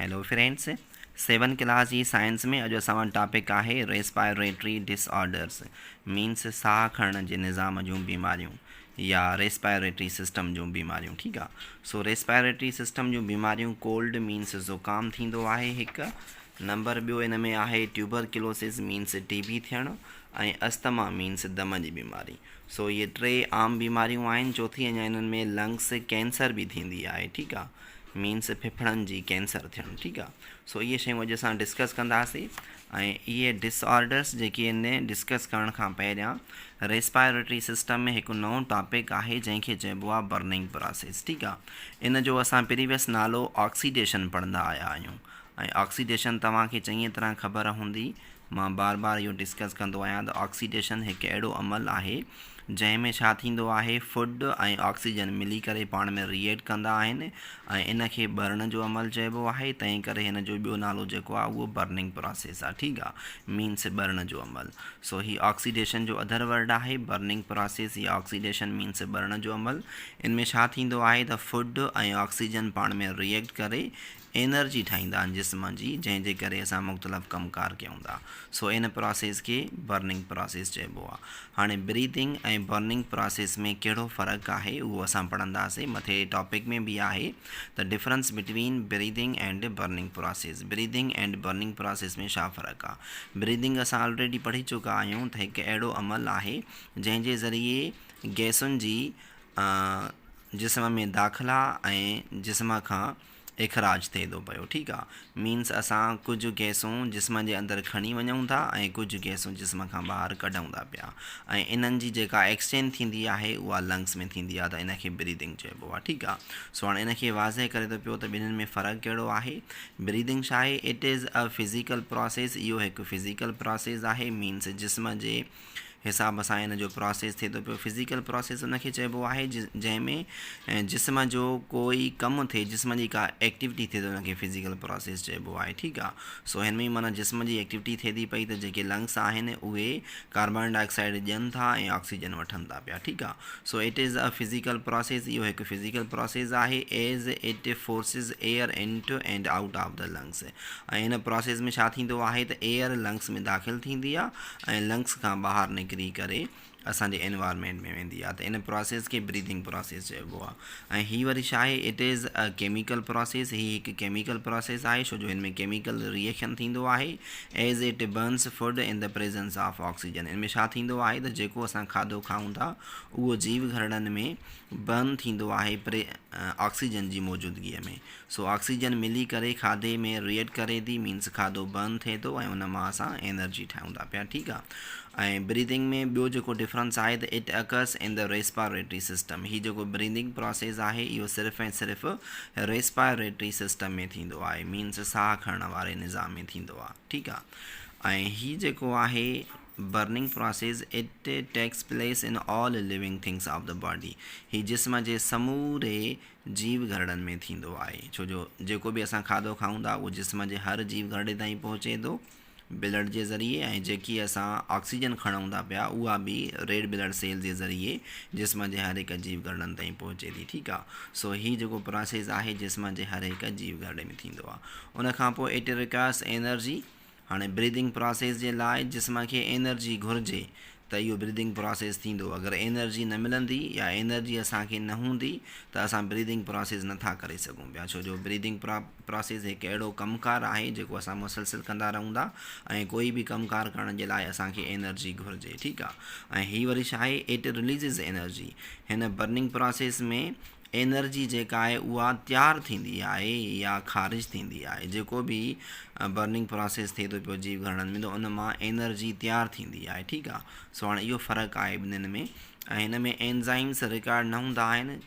Hello friends, 7 class जी science में अॼु असां वटि टॉपिक आहे रेस्पायरेटरी डिसऑर्डर्स। मीन्स साह खणण जे निज़ाम जूं बीमारियूं या रेस्पायरेटरी सिस्टम जूं बीमारियूं। ठीकु आहे। सो रेस्पायरेटरी सिस्टम जूं बीमारियूं कोल्ड मीन्स ज़ुकाम थींदो आहे हिकु नंबर। ॿियो इन में आहे ट्यूबरक्लोसिस मीन्स टीबी थियणु ऐं अस्थमा मीन्स दम जी बीमारी। सो इहे टे आम बीमारियूं आहिनि। चौथी अञा इन्हनि में लंग्स कैंसर बि थींदी आहे। ठीकु आहे, मीन्स फेफड़नि जी कैंसर थियणु। ठीकु आहे। सो इहे शयूं अॼु असां डिस्कस कंदासीं ऐं इहे डिसऑर्डर्स जेके आहिनि डिस्कस करण खां पहिरियां रेस्पायरेटरी सिस्टम में हिकु नओं टॉपिक आहे जंहिंखे चइबो आहे बर्निंग प्रोसेस। ठीकु आहे। इन जो असां प्रीवियस नालो ऑक्सीडेशन पढ़ंदा आया आहियूं ऐं ऑक्सीडेशन तव्हांखे चङी तरह ख़बर हूंदी। मां बार बार इहो डिस्कस कंदो आहियां त ऑक्सीडेशन हिकु अहिड़ो अमल आहे जंहिं में छा थींदो आहे, फूड ऐं ऑक्सीजन मिली करे पाण में रिएक्ट कंदा आहिनि ऐं इन खे बर्न जो अमल चइबो आहे। तंहिं करे हिन जो ॿियो नालो जेको आहे उहो बर्निंग प्रोसेस आहे। ठीकु आहे, मीन्स बर्न जो अमल। सो ही ऑक्सीडेशन जो अदर वर्ड आहे बर्निंग प्रोसेस या ऑक्सीडेशन मीन्स बर्न जो अमल। इन में छा थींदो आहे त फूड ऐं ऑक्सीजन पाण में रिएक्ट करे एनर्जी ठाहींदा आहिनि जिस्म जी, जंहिंजे करे असां मुख़्तलिफ़ कमकार कयूं था। सो इन प्रोसेस खे बर्निंग प्रोसेस चइबो आहे। हाणे ब्रीदिंग ऐं बर्निंग प्रोसेस में कहिड़ो फ़र्क़ु आहे उहो असां पढ़ंदासीं। मथे टॉपिक में बि आहे त difference between breathing and burning process. Breathing and burning process में छा फ़र्क़ु आहे। ब्रीदिंग असां ऑलरेडी पढ़ी चुका आहियूं त हिकु अहिड़ो अमल आहे जंहिंजे ज़रिए गैसुनि जी जिस्म में दाख़िला ऐं जिस्म खां इख़राज थिए थो पियो। ठीकु आहे, मीन्स असां कुझु गैसूं जिस्म जे अंदरि खणी वञूं था ऐं कुझु गैसूं जिस्म खां ॿाहिरि कढूं था पिया ऐं इन्हनि जी जेका एक्सचेंज थींदी आहे उहा लंग्स में थींदी आहे, त इन खे ब्रीदिंग चइबो आहे। ठीकु आहे। सो हाणे इन खे वाज़े करे थो पियो त ॿिन्हिनि में फ़र्क़ु कहिड़ो आहे। ब्रीदिंग छा आहे, it is a physical process. इहो हिकु फिज़िकल प्रोसेस आहे, मीन्स जिस्म जे हिसाब सां इन जो प्रोसेस थिए थो पियो। फिज़िकल प्रोसेस उनखे चइबो आहे जंहिंमें जिस्म जो कोई कमु थिए, जिस्म जी का एक्टिविटी थिए त उनखे फिज़िकल प्रोसेस चइबो आहे। ठीकु आहे। सो हिन में माना जिस्म जी एक्टिविटी थिए थी पई त जेके लंग्स आहिनि उहे कार्बन डाइऑक्साइड ॾियनि था ऐं ऑक्सीजन वठनि था पिया। ठीकु आहे। So it is a physical process. इहो हिकु फिज़िकल प्रोसेस आहे as it forces air into and out of the lungs. ऐं हिन प्रोसेस में छा थींदो आहे त एयर लंग्स में दाख़िल थींदी आहे ऐं लंग्स खां ॿाहिरि निकिरी करे असांजे एनवायरमेंट में वेंदी आहे, त इन प्रोसेस खे ब्रीदिंग प्रोसेस चइबो आहे। ऐं हीअ वरी छा आहे, it is a chemical process. हीअ हिकु केमिकल प्रोसेस आहे छो जो हिन में केमिकल रिएक्शन थींदो आहे as it Burns food in the presence of oxygen. इन में छा थींदो आहे त जेको असां खाधो खाऊं था उहो जीव घरड़नि में बर्न थींदो आहे ऑक्सीजन जी मौजूदगीअ में। सो ऑक्सीजन मिली करे खाधे में रिएक्ट करे थी, मीन्स खाधो बर्न थिए थो ऐं उन मां असां एनर्जी ठाहियूं था पिया। ठीकु आहे। ऐं ब्रीदिंग में ॿियो जेको डिफरेंस आहे त it occurs in the respiratory system. हीअ जेको ब्रीदिंग प्रोसेस आहे इहो सिर्फ़ु ऐं सिर्फ़ु रेस्पायरेटरी सिस्टम में थींदो आहे, मीन्स साह खणण वारे निज़ाम में थींदो आहे। ठीकु आहे। ऐं हीअ जेको आहे burning process it takes place in all living things of the body. हीअ जिस्म जे समूरे जीव घरड़नि में थींदो आहे छो जो जेको बि असां खाधो खाऊं था उहो जिस्म जे हर जीव घरड़े ताईं पहुचे थो ब्लड जे ज़रिए, ऐं जेकी असां ऑक्सीजन खणूं था पिया उहा बि रेड ब्लड सेल जे ज़रिए जिस्म जे हर हिकु जीव घरड़नि ताईं पहुचे थी। ठीकु आहे। सो हीअ जेको प्रोसेस आहे जिस्म जे हर हिकु जीव घरड़े में थींदो आहे। उनखां पोइ इट रिक्वायर्स एनर्जी। हाणे ब्रीदिंग प्रोसेस जे लाइ जिस्म खे एनर्जी घुरिजे त इहो ब्रीदिंग प्रोसेस थींदो। अगरि एनर्जी न मिलंदी या एनर्जी असांखे न हूंदी त असां ब्रीदिंग प्रोसेस नथा करे सघूं पिया, छो जो ब्रीदिंग प्रोसेस हिकु अहिड़ो कमकार आहे जेको असां मुसलसिल कंदा रहूं था ऐं कोई बि कमकार करण जे लाइ असांखे एनर्जी घुरिजे। ठीकु आहे। ऐं हीअ वरी छा आहे, इट रिलीज़िस एनर्जी। हिन बर्निंग प्रोसेस में एनर्जी जेका आहे उहा तयारु थींदी आहे या ख़ारिज थींदी आहे। जेको बि बर्निंग प्रोसेस थिए थो पियो जीव घरड़नि में त उन मां एनर्जी तयारु थींदी आहे। ठीकु आहे। सो हाणे इहो फ़र्क़ु आहे ॿिन्हिनि में। ऐं हिन में एंज़ाइम्स रिकॉर्ड न हूंदा आहिनि,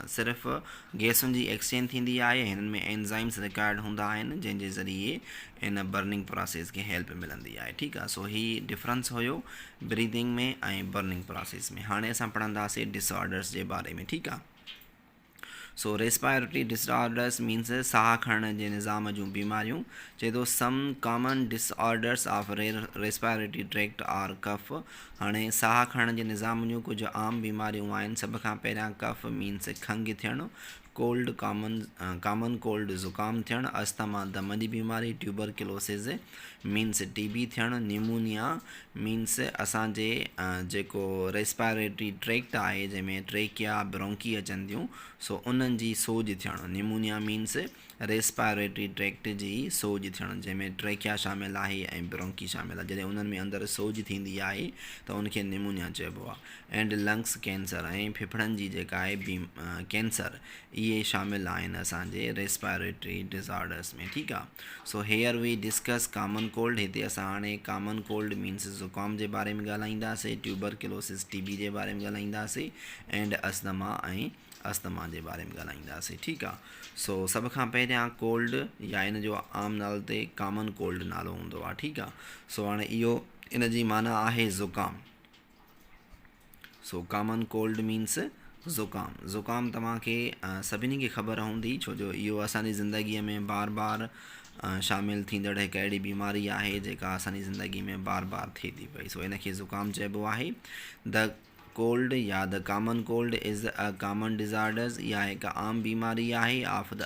सिर्फ़ु गैसुनि जी एक्सचेंज थींदी आहे। हिननि में एंज़ाइम्स रिकॉर्ड हूंदा आहिनि जंहिंजे ज़रिए इन बर्निंग प्रोसेस खे हेल्प मिलंदी आहे। ठीकु आहे। सो हीअ डिफरेंस हुयो ब्रीदिंग में ऐं बर्निंग प्रोसेस में। हाणे असां पढ़ंदासीं डिसऑर्डर्स जे बारे में। ठीकु आहे। सो रेस्पायरेटरी डिसऑर्डर्स मीन्स साह खणण जे निज़ाम जूं बीमारियूं। चए थो some common disorders of respiratory tract are cough. हाणे साह खणण जे निज़ाम जूं कुझु आम बीमारियूं आहिनि। सभ खां पहिरियां कफ मीन्स खंघि थियणु। कोल्ड कॉमन कोल्ड ज़ुकाम थियणु, अस्थमा दम जी बीमारी, ट्यूबरक्लोसिस मीन्स टीबी थियणु, न्यूमोनिया मीन्स असांजे जेको रेस्पायरेटरी ट्रैक्ट आहे जंहिंमें ट्रेकिया ब्रोंकी अचनि थियूं, सो उन्हनि जी सोज थियणु। न्यूमोनिया मीन्स रेस्पायरेटरी ट्रैक्ट जी सोज थियणु, जंहिंमें ट्रेकिया शामिलु आहे ऐं ब्रोंकी शामिलु आहे। जॾहिं उन्हनि में अंदरि सोज थींदी आहे त उनखे न्यूमोनिया चइबो आहे। एंड लंग्स कैंसर ऐं फेफड़नि जी जेका आहे कैंसर, इहे शामिलु आहिनि असांजे रेस्पायरेटरी डिज़ॉर्डर्स में। ठीकु आहे। So here we discuss common cold. हिते असां हाणे कॉमन कोल्ड मीन्स ज़ुकाम जे बारे में ॻाल्हाईंदासीं, ट्यूबरक्लोसिस टीबी जे बारे में ॻाल्हाईंदासीं, एंड अस्थमा जे बारे में ॻाल्हाईंदासीं। ठीकु आहे। सो सभ खां पहिरियां कोल्ड या इन जो आम नालो ते कॉमन कोल्ड नालो हूंदो आहे। ठीकु आहे। सो हाणे इहो इन जी माना आहे ज़ुकाम। सो कॉमन कोल्ड मीन्स ज़ुकाम तव्हांखे सभिनी खे ख़बर हूंदी, छो जो इहो असांजी ज़िंदगीअ में बार बार शामिलु थींदड़ हिकु अहिड़ी बीमारी आहे जेका असांजी ज़िंदगी में बार बार थिए थी पई। सो इनखे ज़ुकाम चइबो आहे। द कोल्ड या the common cold is a common disorders, इहा हिकु आम बीमारी आहे of the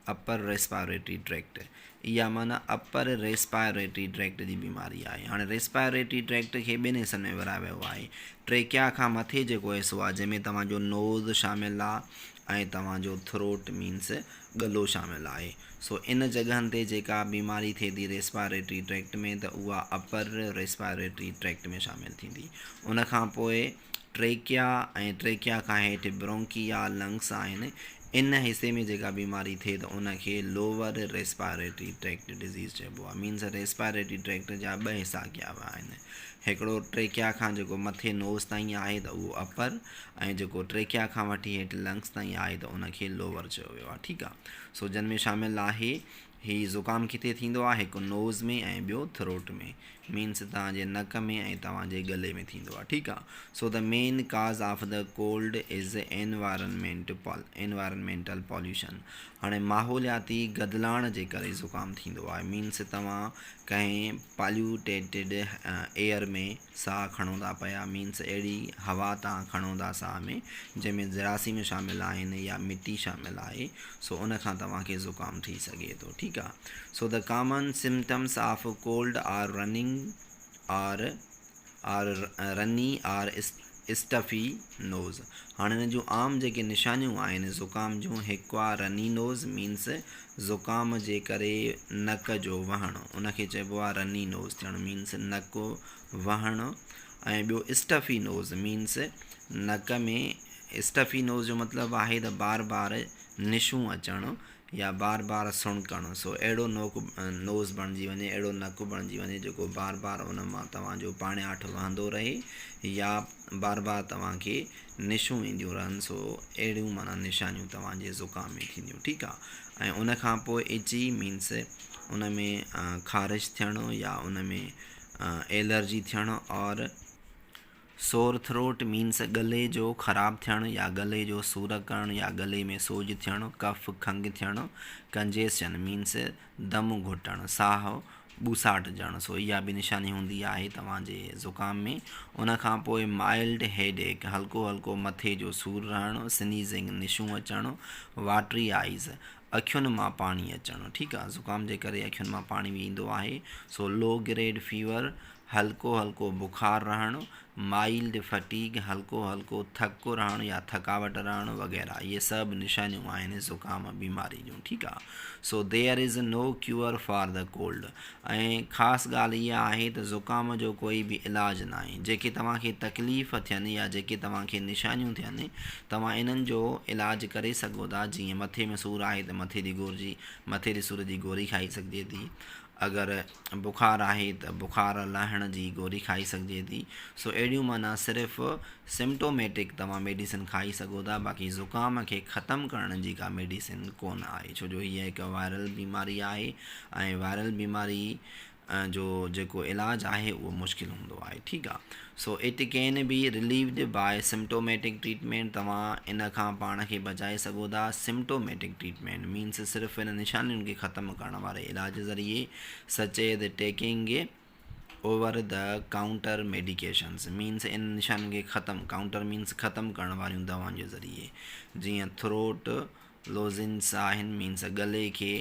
upper respiratory tract. इहा माना अपर रेस्पायरेटरी ट्रैक्ट जी बीमारी आहे। हाणे रेस्पायरेटरी ट्रैक्ट खे ॿिनि हिसनि में विराए वियो आहे। ट्रेकिया खां मथे जेको हिसो आहे जंहिंमें तव्हांजो नोज़ शामिलु आहे ऐं तव्हांजो थ्रोट मीन्स गलो शामिलु आहे। सो इन जॻहनि ते जेका बीमारी थिए थी रेस्पायरेटरी ट्रैक्ट में, त उहा अपर रेस्पायरेटरी ट्रैक्ट में शामिलु थींदी। उनखां पोइ ट्रेकिया ऐं ट्रेकिया खां हेठि ब्रोंकी या लंग्स आहिनि। इन हिसे में जेका बीमारी थिए त उनखे लोअर रेस्पायरेटरी ट्रैक्ट डिज़ीज़ चइबो आहे। मीन्स रेस्पायरेटरी ट्रैक्ट जा ॿ हिसा कया विया आहिनि। हिकिड़ो ट्रेकिया खां जेको मथे नोज़ ताईं आहे त उहो अपर, ऐं जेको ट्रेकिया खां वठी हेठि लंग्स ताईं आहे त उनखे लोअर चयो वियो आहे। ठीकु आहे। सो जिन में शामिलु आहे हीउ ज़ुकाम किथे थींदो आहे, हिकु नोज़ में ऐं ॿियो थ्रोट में, मीन्स तव्हांजे नक में ऐं तव्हांजे गले में थींदो आहे। ठीकु आहे। सो द मेन काज़ of the cold is environmental pollution. हाणे माहौलियाती गदिलाइण जे करे ज़ुकाम थींदो आहे। मीन्स तव्हां कंहिं पॉल्यूटेटेड एयर में साह खणो था पिया, मीन्स अहिड़ी हवा तव्हां खणो था साह में जंहिंमें जरासीम शामिलु आहिनि या मिटी शामिलु आहे, सो उन खां तव्हांखे ज़ुकाम थी सघे थो। ठीकु आहे। So the common symptoms of cold are runny or stuffy nose. हाणे हिन जूं आम जेके निशानियूं आहिनि ज़ुकाम जूं, हिकु आहे रनी नोज़, मीन्स ज़ुकाम जे करे नक जो वहणु, उनखे चइबो आहे रनी नोज़ थियणु, मीन्स नक वहणु। ऐं ॿियो स्टफी नोज़ मीन्स नक में, स्टफी नोज़ जो मतिलबु आहे त बार बार निशूं अचणु या बार बार सुणकणु। सो अहिड़ो नोज़ बणिजी वञे, अहिड़ो नक बणिजी वञे जेको बार बार उन मां तव्हांजो पाण्याठ वहंदो रहे या बार बार तव्हांखे निशूं ईंदियूं रहनि। सो अहिड़ियूं माना निशानियूं तव्हांजे ज़ुकाम में थींदियूं। ठीकु आहे। ऐं उनखां पोइ इची मीन्स उन में ख़ारिश थियणु या उन में एलर्जी थियणु, और सोर थ्रोट मीन्स गले जो ख़राबु थियणु या गले जो सूर करणु या गले में सोज थियणु, कफ खंघि थियणु, कंजेशन मीन्स दम घुटणु, साह ॿुसाट ॼणु। सो इहा बि निशानी हूंदी आहे तव्हांजे ज़ुकाम में। उनखां पोइ माइल्ड हेडेक, हल्को हल्को मथे जो सूरु रहणु, स्नीज़िंग निशूं अचणु, वाटरी आइज़ अखियुनि मां पाणी अचणु। ठीकु आहे। ज़ुकाम जे करे अखियुनि मां पाणी बि ईंदो आहे। सो लो ग्रेड फीवर, हल्को हल्को बुखार रहणु, माइल्ड फटीग, हल्को हल्को थको रहणु या थकावट रहणु वग़ैरह, इहे सभु निशानियूं आहिनि ज़ुकाम बीमारी जूं। ठीकु आहे। So there is no cure for the cold. ऐं ख़ासि ॻाल्हि इहा आहे त ज़ुकाम जो कोई बि इलाजु न आहे। जेके तव्हांखे तकलीफ़ थियनि या जेके तव्हांखे निशानियूं थियनि, तव्हां इन्हनि जो इलाजु करे सघो था। जीअं मथे में सूरु आहे त मथे जे सूर जी गोरी खाई सघिजे थी। अगरि बुखार आहे त बुखार लहण जी गोरी खाई सघिजे थी। सो अहिड़ियूं माना सिर्फ़ु सिम्टोमेटिक तव्हां मेडिसिन खाई सघो था, बाक़ी ज़ुकाम खे ख़तमु करण जी का मेडिसिन कोन आहे, छो जो हीअ हिकु वायरल बीमारी आहे ऐं वायरल बीमारी जो जेको इलाजु आहे उहो मुश्किल हूंदो आहे। ठीकु आहे। So it can be relieved by symptomatic treatment. तव्हां इन खां पाण खे बचाए सघो था। सिम्टोमेटिक ट्रीटमेंट मीन्स सिर्फ़ु इन निशानियुनि खे ख़तमु करण वारे इलाज ज़रिए, such as taking over the counter medications means in निशान खे ख़तमु काउंटर मीन्स ख़तमु करण वारियूं दवाउनि जे ज़रिए जीअं थ्रोट लोज़िन्स आहिनि मीन्स गले खे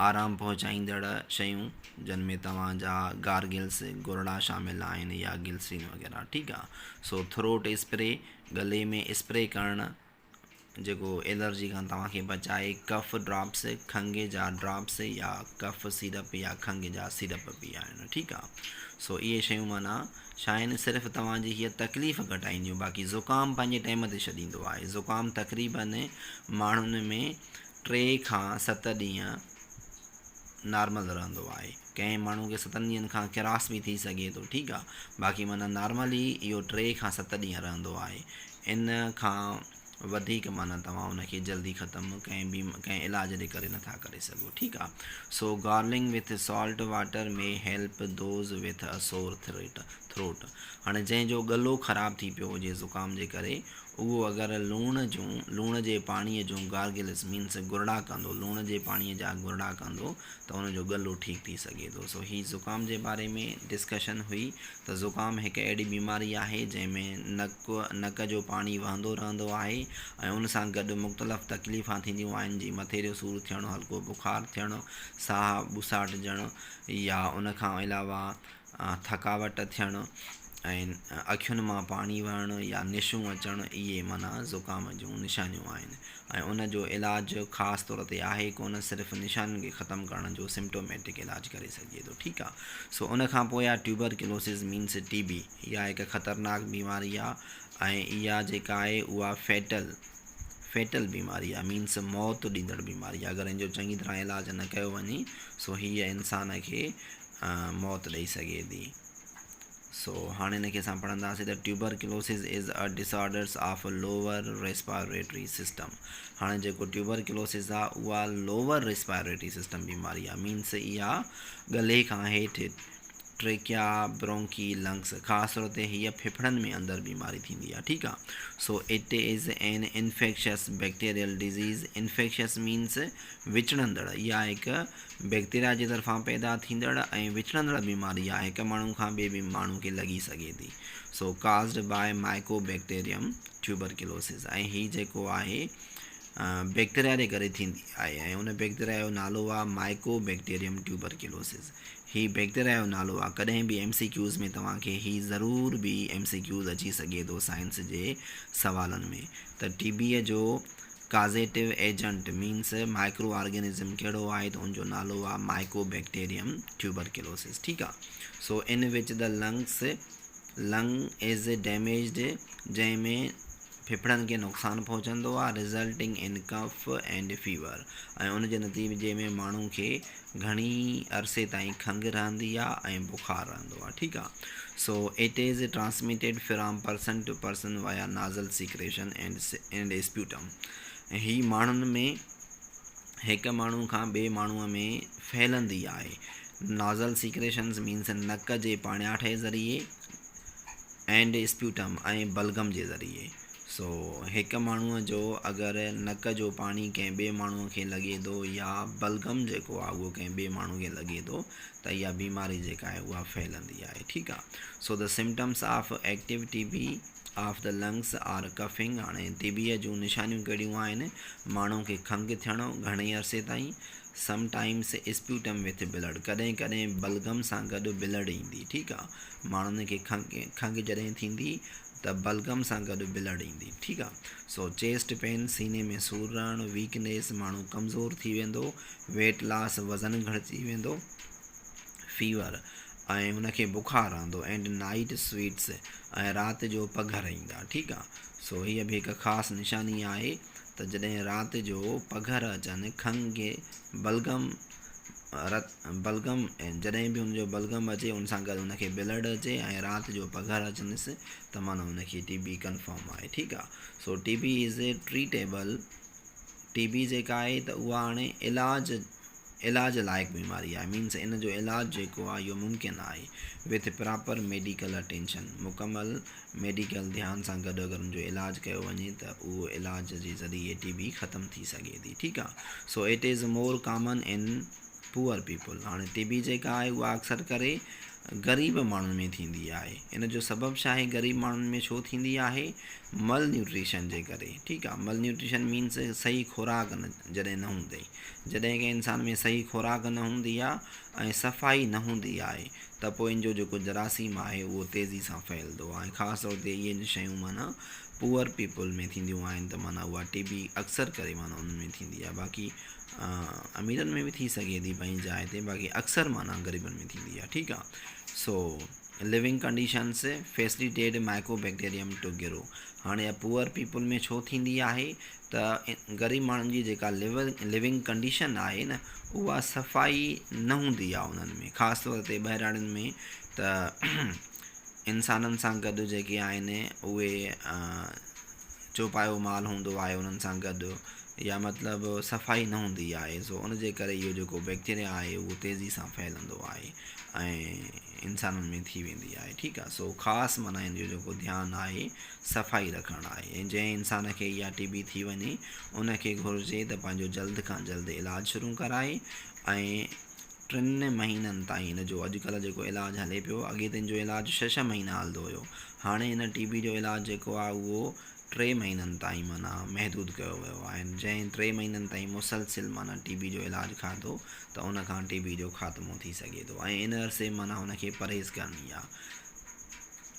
आराम पहुचाईंदड़ शयूं जिन में तव्हांजा गार्गिल्स गुरड़ा शामिल आहिनि या गिल्सिन वग़ैरह ठीकु आहे सो थ्रोट स्प्रे गले में स्प्रे करणु जेको एलर्जी खां तव्हांखे बचाए कफ ड्रॉप्स खंघि जा ड्रॉप्स या कफ सीरप या खंघि जा सीरप बि आहिनि ठीकु आहे सो इहे शयूं माना छा आहिनि सिर्फ़ु तव्हांजी हीअ तकलीफ़ घटाईंदियूं बाक़ी ज़ुकाम पंहिंजे टाइम ते छॾींदो आहे ज़ुकाम तक़रीबन माण्हुनि में 3 खां 7 ॾींहं नॉर्मल रहंदो आहे कंहिं माण्हू खे 7 ॾींहंनि खां किरास बि थी सघे थो ठीकु आहे बाक़ी माना नॉर्मली इहो 3 खां 7 ॾींहं रहंदो आहे इन खां वधीक माना तव्हां उनखे जल्दी ख़तमु कंहिं इलाज जे करे नथा करे सघो ठीकु आहे सो गार्लिंग विथ सॉल्ट वाटर में help those with a sore throat हाणे जंहिंजो गलो ख़राबु थी पियो हुजे ज़ुकाम जे करे उहो अगरि लूण जे पाणीअ जूं गार्गिल्स मीन्स गुरड़ा कंदो लूण जे पाणीअ जा गुरड़ा कंदो त उनजो गलो ठीकु थी सघे थो सो ही ज़ुकाम जे बारे में डिस्कशन हुई त ज़ुकाम हिकु अहिड़ी बीमारी आहे जंहिंमें नक जो पाणी वहंदो रहंदो आहे ऐं उन सां गॾु मुख़्तलिफ़ तकलीफ़ां थींदियूं आहिनि जीअं मथे जो सूरु थियणु हल्को बुखार थियणु साह ॿुसाटजणु या उन खां अलावा थकावट थियणु ऐं अखियुनि मां पाणी वहणु या निशूं अचणु इहे माना ज़ुकाम जूं निशानियूं आहिनि ऐं उन जो इलाजु ख़ासि तौर ते आहे कोन सिर्फ़ु निशान खे ख़तमु करण जो सिम्टोमेटिक इलाजु करे सघे थो ठीकु आहे सो उन खां पोइ आहे ट्यूबरक्यूलोसिस मीन्स TB इहा हिकु ख़तरनाक बीमारी आहे ऐं इहा जेका आहे उहा फेटल बीमारी आहे मीन्स मौत ॾींदड़ बीमारी आहे अगरि इन जो चङी तरह इलाजु न कयो वञे सो हीअ इंसान खे मौत ॾेई सघे थी सो हाणे हिन खे असां पढ़ंदासीं त tuberculosis is a disorders of lower respiratory system हाणे जेको ट्यूबरक्यूलोसिस आहे उहा लोअर रेस्पायरेटरी सिस्टम बीमारी आहे मीन्स इहा गले खां हेठि ट्रेकिया ब्रोंकी लंग्स ख़ासि तौर ते हीअ फेफड़नि में अंदरि बीमारी थींदी आहे ठीकु आहे so it is an infectious bacterial disease infectious means विचड़ंदड़ इहा हिकु बैक्टीरिया जे तरफ़ां पैदा थींदड़ ऐं विचड़ंदड़ बीमारी आहे हिकु माण्हू खां ॿिए माण्हू खे लॻी सघे थी सो काज़्ड बाय माइकोबैक्टीरियम ट्यूबरक्यूलोसिस ऐं हीअ जेको आहे बैक्टीरिया जे करे थींदी आहे ऐं उन बैक्टीरिया जो नालो आहे माइकोबैक्टीरियम ट्यूबरक्यूलोसिस ही बैक्टीरिया जो नालो आहे कॾहिं बि MCQs में तव्हांखे ही ज़रूर बि MCQs अची सघे थो साइंस जे सवालनि में त TB जो काज़ेटिव एजेंट मीन्स माइक्रो ऑर्गेनिज़म कहिड़ो आहे त उनजो नालो आहे माइकोबैक्टीरियम ट्यूबरक्यूलोसिस ठीकु आहे सो इन which the lung is damaged जंहिंमें फेफड़नि खे नुक़सानु पहुचंदो आहे रिज़ल्टिंग इन कफ एंड फीवर ऐं उन जे नतीजे में माण्हू खे घणी अरसे ताईं खंघि रहंदी आहे ऐं बुखार रहंदो आहे ठीकु आहे so it is transmitted from person to person via nasal secretion and sputum ही माण्हुनि में हिकु माण्हू खां ॿिए माण्हूअ में फैलंदी आहे नाज़ल सीक्रेशन्स मीन्स नक जे पाण्याठ जे ज़रिए एंड स्प्यूटम ऐं बलगम जे ज़रिए सो हिकु माण्हूअ जो अगरि नक जो पाणी कंहिं ॿिए माण्हूअ खे लॻे थो या बलगम जेको आहे उहो कंहिं ॿिए माण्हू खे लॻे थो त इहा बीमारी जेका आहे उहा फैलंदी आहे ठीकु आहे so the symptoms of active TB of the lungs are coughing हाणे TBअ जूं निशानियूं कहिड़ियूं आहिनि माण्हू खे खंघि थियणो घणे अरसे ताईं समटाइम्स स्प्यूटम विथ ब्लड कॾहिं कॾहिं बलगम सां गॾु ब्लड ईंदी ठीकु आहे माण्हुनि खे खंघि जॾहिं थींदी त बलगम सां गॾु ब्लड ईंदी ठीकु आहे सो चेस्ट पेन सीने में सूरु रहणु वीकनेस माण्हू कमज़ोर थी वेंदो वेट लॉस वज़न घटिजी वेंदो फीवर ऐं हुनखे बुखार रहंदो एंड नाइट स्वीट्स ऐं राति जो पघर ईंदा ठीकु आहे सो हीअ बि हिकु ख़ासि निशानी आहे त जॾहिं राति जो पघर अचनि खंघि बलगम ऐं जॾहिं बि हुनजो बलगम अचे उन सां गॾु हुनखे ब्लड अचे ऐं राति जो पघर अचनिसि त माना हुनखे TB कंफर्म आहे ठीकु आहे सो TB इज़ ट्रीटेबल TB जेका आहे त उहा हाणे इलाज लाइक़ु बीमारी आहे मीन्स इन जो इलाजु जेको आहे इहो मुमकिन आहे विथ प्रॉपर मेडिकल अटेंशन मुकमल मेडिकल ध्यान सां गॾु अगरि हुनजो इलाजु कयो वञे त उहो इलाज जे ज़रिए TB ख़तमु थी सघे थी ठीकु आहे so it is more common in poor people हाणे TB जेका आहे उहा अक्सर करे ग़रीब माण्हुनि में थींदी आहे। इन जो सबबु छा आहे, ग़रीब माण्हुनि में छो थींदी आहे, मल न्यूट्रिशन जे करे। ठीकु आहे, मल न्यूट्रिशन मीन्स सही खुराक जॾहिं न हूंदी, जॾहिं कंहिं इंसान में सही खुराक न हूंदी आहे ऐं सफ़ाई न हूंदी आहे त पोइ इन जो जेको जरासीम आहे उहो तेज़ी सां फैलंदो आहे। ख़ासि तौर ते इहे शयूं माना पुअर पीपल में थींदियूं आहिनि त माना उहा टीबी अक्सर करे माना उन्हनि में थींदी आहे। बाक़ी अमीरनि में बि थी सघे थी पंहिंजी जाइ ते, बाक़ी अक्सर माना ग़रीबनि में थींदी आहे। ठीकु आहे, so living conditions facilitate mycobacterium to grow. हाणे पुअर पीपल में छो थींदी आहे त ग़रीब माण्हुनि जी जेका लिविंग कंडीशन आहे न, उहा सफ़ाई न हूंदी आहे उन्हनि में। ख़ासि तौर ते ॿाहिराड़ियुनि में त इंसाननि सां गॾु जेके आहिनि उहे चौपायो माल हूंदो आहे उन्हनि सां गॾु, या मतिलबु सफ़ाई न हूंदी आहे। सो उन जे करे इहो जेको बैक्टीरिया आहे उहो तेज़ी सां फैलंदो आहे ऐं इंसाननि में थी वेंदी आहे। ठीकु आहे, सो ख़ासि माना इन जो जेको ध्यानु आहे सफ़ाई रखणु आहे। ऐं जंहिं इंसान खे इहा टीबी थी वञे उनखे घुरिजे त पंहिंजो जल्द खां जल्द इलाजु शुरू कराए ऐं 3 महीननि ताईं इन जो अॼुकल्ह जेको इलाजु हले पियो, अॻे त इन जो इलाजु 6 महीना हलंदो हुयो, हाणे हिन टीबी जो इलाजु जेको आहे उहो 3 महीननि ताईं माना महदूद कयो वियो आहे। जंहिं 3 महीननि ताईं मुसलसिल माना टीबी जो इलाजु खाधो त उन खां टीबी जो ख़ात्मो थी सघे थो। ऐं इन अरसे माना हुनखे परहेज़ करणी आहे,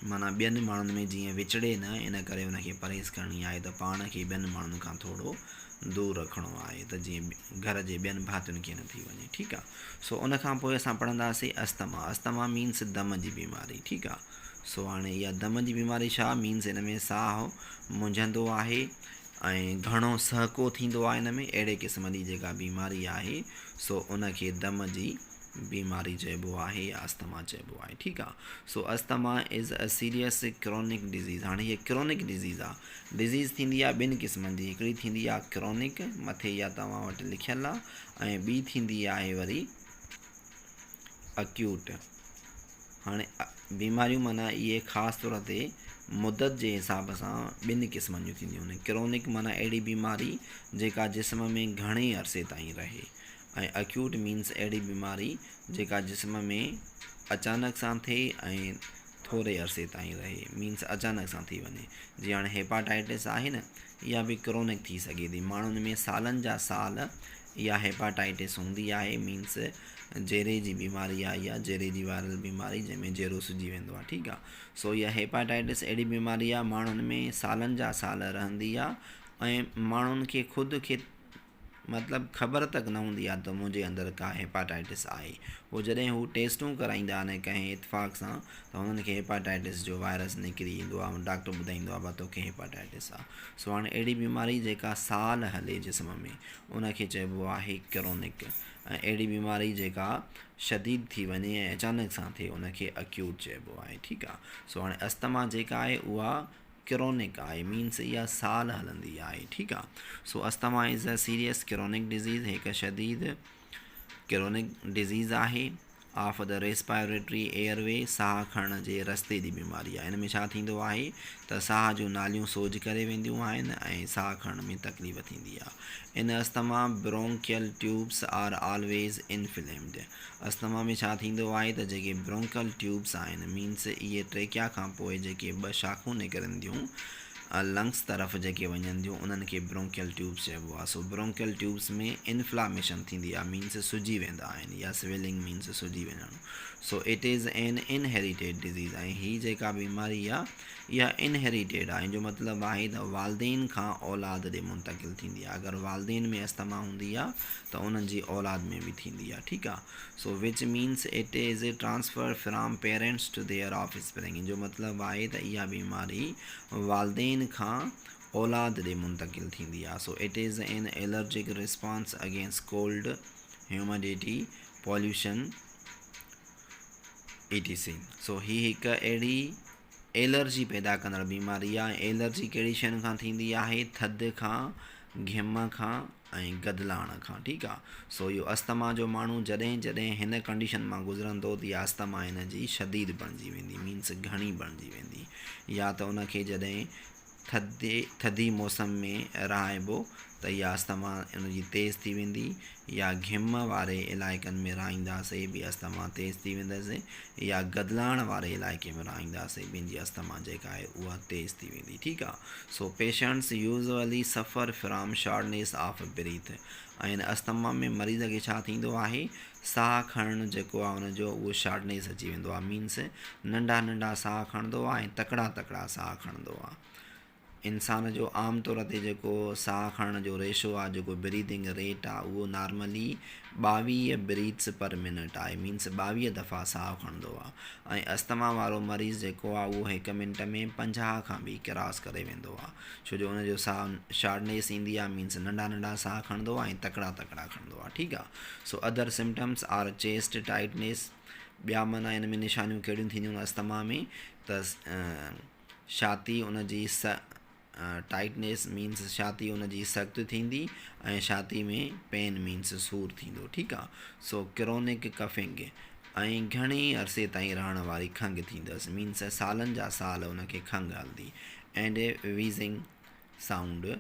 माना ॿियनि माण्हुनि में जीअं विछड़े न, इन करे हुनखे परहेज़ करणी आहे त पाण खे ॿियनि माण्हुनि खां थोरो दूरि रखिणो आहे त जीअं घर जे ॿियनि भातियुनि खे न थी वञे। ठीकु आहे, सो उन खां पोइ असां पढ़ंदासीं अस्थमा। अस्थमा मीन्स दम जी बीमारी। ठीकु आहे, सो हाणे इहा दम जी बीमारी छा मीन्स, हिन में साहु मुंझंदो आहे ऐं घणो सहको थींदो आहे। हिन में अहिड़े क़िस्म जी जेका बीमारी आहे सो उनखे दम जी बीमारी चइबो आहे या अस्थमा चइबो आहे। ठीकु आहे, so asthma is a serious chronic disease. हाणे हीअ क्रॉनिक डिज़ीज़ आहे। डिज़ीज़ थींदी आहे ॿिनि क़िस्मनि जी, हिकिड़ी थींदी आहे क्रॉनिक, मथे इहा तव्हां वटि लिखियलु आहे, ऐं ॿी थींदी आहे वरी अक्यूट। हाणे बीमारियूं माना इहे ख़ासि तौर ते मुदत जे हिसाब सां ॿिनि क़िस्मनि जूं थींदियूं आहिनि। क्रॉनिक माना अहिड़ी बीमारी जेका जिस्म में घणे अरसे ताईं रहे, ऐं अक्यूट मीन्स अहिड़ी बीमारी जेका जिस्म में अचानक सां थिए ऐं थोरे अरसे ताईं रहे, मीन्स अचानक सां थी वञे। जीअं हाणे हेपाटाइटिस आहे न, इहा बि क्रॉनिक थी सघे थी। माण्हुनि में सालनि जा साल इहा हेपाटाइटिस हूंदी आहे, मीन्स जेरे जी बीमारी आहे, या जेरे जी वायरल बीमारी जंहिंमें जेरो सुजी वेंदो आहे। ठीकु आहे, सो इहा हेपाटाइटिस अहिड़ी बीमारी आहे माण्हुनि में सालनि जा साल रहंदी आहे ऐं माण्हुनि खे ख़ुदि खे मतिलबु ख़बर तक न हूंदी आहे त मुंहिंजे अंदरि का हेपाटाइटिस आहे। पोइ जॾहिं हू टेस्टूं कराईंदा आहिनि कंहिं इतफ़ाक़ सां त हुननि खे हेपाटाइटिस जो वायरस निकिरी ईंदो आहे ऐं डॉक्टर ॿुधाईंदो आहे भाउ तोखे हेपाटाइटिस आहे। सो हाणे अहिड़ी बीमारी जेका साल हले जिस्म में उनखे चइबो आहे क्रॉनिक, ऐं अहिड़ी बीमारी जेका शदीद थी वञे ऐं अचानक सां थिए उनखे अक्यूट चइबो आहे। ठीकु आहे, सो हाणे अस्थमा जेका आहे उहा क्रॉनिक आहे, मीन्स इहा साल हलंदी आहे। ठीकु आहे, so asthma is a serious chronic disease, हिकु शदीद क्रॉनिक डिज़ीज़ आहे ऑफ द रेस्पायरेटरी एयरवे, साह खणण जे रस्ते जी बीमारी आहे। हिन में छा थींदो आहे त साह जूं नालियूं सोज करे वेंदियूं आहिनि ऐं साह खणण में तकलीफ़ थींदी आहे। In asthma bronchial tubes are always inflamed. Asthma में छा थींदो आहे त जेके ब्रोंकल ट्यूब्स आहिनि, मीन्स इहे ट्रेकिया खां पोइ जेके 2 शाखूं निकिरनि थियूं लंग्स तरफ़ जेके वञनि थियूं उन्हनि खे ब्रोंकियल ट्यूब्स चइबो आहे। सो ब्रोंकियल ट्यूब्स में इन्फ्लामेशन थींदी आहे, मीन्स सुजी वेंदा आहिनि, या स्वेलिंग मीन्स सुजी वञणु। सो it is N inherited disease, ऐं हीअ जेका बीमारी आहे इहा इनहेरिटेड आहे। जो मतिलबु आहे त वालदेन खां औलाद ॾे मुंतक़िल थींदी आहे। अगरि वालदेन में अस्थमा हूंदी आहे त उन्हनि जी औलाद में बि थींदी आहे। ठीकु आहे, so which means it is transfer from parents to their offspring. जो मतिलबु आहे त इहा बीमारी वालदेन खां औलाद ॾे मुंतक़िल थींदी आहे। So it is N allergic response against cold, humidity, pollution etc। सो ही हिकु अहिड़ी एलर्जी पैदा कंदड़ बीमारी आहे। एलर्जी कहिड़ी शयुनि खां थींदी आहे, थधि खां, घिम खां ऐं गदलाइण खां। ठीकु आहे, सो इहो अस्थमा जो माण्हू जॾहिं जॾहिं हिन कंडीशन मां गुज़रंदो त इहा अस्थमा हिन जी शदीद बणिजी वेंदी, मीन्स घणी बणिजी वेंदी। या त उनखे जॾहिं थधी मौसम में रहाइबो त इहा अस्थमा उनजी तेज़ थी वेंदी, या घिम वारे इलाइक़नि में रहाईंदासीं बि अस्थमा तेज़ थी वेंदसि, या गदलाइण वारे इलाइक़े में रहाईंदासीं ॿिनि जी अस्थमा जेका आहे उहा तेज़ थी वेंदी। ठीकु आहे। So patients usually suffer from shortness of breath. ऐं हिन अस्थमा में मरीज़ खे छा थींदो आहे, साह खणणु जेको आहे हुनजो उहो शॉर्टनेस अची वेंदो आहे। मीन्स नंढा नंढा साह खणंदो आहे ऐं तकिड़ा तकिड़ा साह खणंदो आहे। इंसान जो आम तौर ते जेको साह खणण जो रेशो आहे, जेको ब्रीदिंग रेट आहे, उहो नॉर्मली 22 ब्रीथ्स पर मिनट आहे। मीन्स 22 दफ़ा साह खणंदो आहे। ऐं अस्थमा वारो मरीज़ जेको आहे उहो 1 मिंट में 50 खां बि क्रॉस करे वेंदो आहे, छो जो हुनजो साह शॉर्टनेस ईंदी आहे। मीन्स नंढा नंढा साह खणंदो आहे ऐं तकिड़ा तकिड़ा खणंदो आहे। ठीकु आहे। So other symptoms are chest tightness. ॿिया माना हिन में निशानियूं कहिड़ियूं थींदियूं आहिनि अस्थमा में, त छाती उनजी टाइटनेस मीन्स छाती उनजी सख़्त थींदी ऐं छाती में पेन मीन्स सूर थींदो। ठीकु आहे। सो क्रोनिक कफिंग ऐं घणे अरसे ताईं रहण वारी खंघि थींदसि। मीन्स सालनि जा साल उनखे खंघि हलंदी। And wheezing sound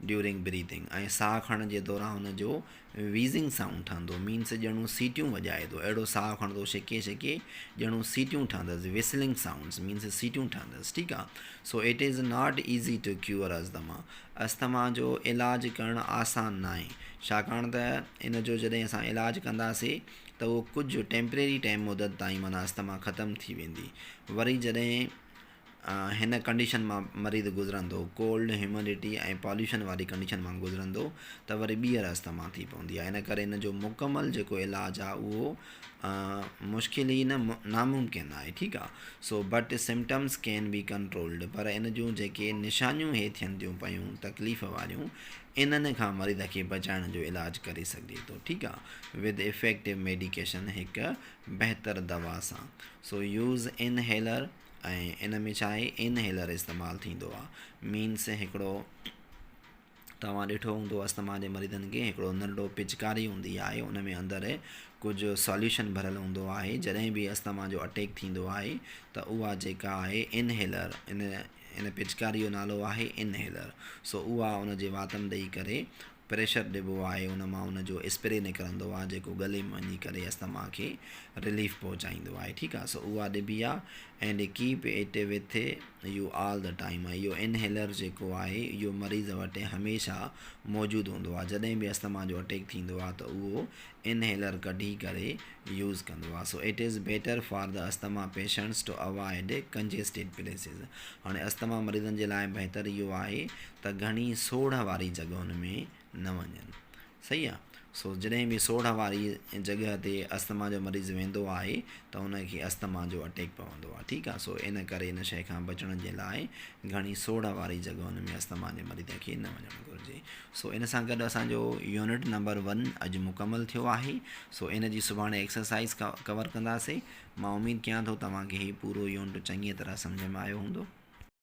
during breathing. ऐं साह खणण जे दौरान हुनजो वीज़िंग साउंड ठहंदो। मीन्स ॼणू सीटियूं वॼाए थो, अहिड़ो साह खणंदो छिके छिके ॼणू सीटियूं ठहंदसि। विसलिंग साउंड्स मीन्स सीटियूं ठहंदसि। ठीकु आहे। So it is not easy to cure asthma. Asthma जो इलाजु करणु आसान न आहे, छाकाणि त इन जो जॾहिं असां इलाजु कंदासीं त उहो कुझु टेम्परेरी टाइम मुदत ताईं माना अस्थमा ख़तमु थी वेंदी। वरी जॾहिं हिन कंडीशन मां मरीज़ गुज़रंदो, कोल्ड ह्यूमिडिटी ऐं पॉल्यूशन वारी कंडीशन मां गुज़रंदो, त वरी ॿीहर अस्थमा थी पवंदी आहे। इन करे इन जो मुकमल जेको इलाजु आहे उहो मुश्किल ई न नामुमकिन आहे। ठीकु आहे। So but symptoms can be controlled. पर इन जूं जेके निशानियूं हे थियनि थियूं पियूं तकलीफ़ वारियूं, इन्हनि खां मरीज़ खे बचाइण जो इलाजु करे सघिजे थो। ठीकु आहे। विद इफेक्टिव मेडिकेशन, हिकु बहितर दवा सां। So use inhaler. ऐं इन में छा आहे, इनहेलर इस्तेमालु थींदो आहे। मीन्स हिकिड़ो तव्हां ॾिठो हूंदो अस्थमा जे मरीज़नि खे हिकिड़ो नंढो पिचकारी हूंदी आहे, उन में अंदरि कुझु सॉल्यूशन भरियलु हूंदो आहे। जॾहिं बि अस्थमा जो अटैक थींदो आहे त उहा जेका आहे इनहेलर, इन पिचकारी जो नालो आहे इनहेलर। सो उहा उन जे वात में ॾेई करे प्रेशर ॾिबो आहे, उन मां उनजो स्प्रे निकिरंदो आहे जेको गले में वञी करे अस्थमा खे रिलीफ पहुचाईंदो आहे। ठीकु आहे। सो उहा ॾिबी आहे। And keep it with U all the time. इहो इनहेलर जेको आहे इहो मरीज़ वटि हमेशह मौजूदु हूंदो आहे। जॾहिं बि अस्थमा जो अटैक थींदो आहे त उहो इनहेलर कढी करे यूज़ कंदो आहे। So it is better for the asthma patients to avoid congested places. हाणे अस्थमा मरीज़नि जे लाइ बहितर इहो आहे त घणी सोढ़ वारी जॻहुनि में न वञनि। सही आहे। सो जॾहिं बि सोढ़ वारी जॻह ते अस्थमा जो मरीज़ वेंदो आहे त उनखे अस्थमा जो अटैक पवंदो आहे। ठीकु आहे। सो इन करे इन शइ खां बचण जे लाइ घणी सोढ़ वारी जॻहुनि में अस्थमा जे मरीज़ खे न वञणु घुरिजे। सो इन सां गॾु असांजो यूनिट नंबर 1 अॼु मुकमल थियो आहे। सो इन जी सुभाणे एक्सरसाइज़ कवर कंदासीं। मां उमेदु कयां थो तव्हांखे हीउ पूरो यूनिट चङी तरह सम्झ में आयो हूंदो।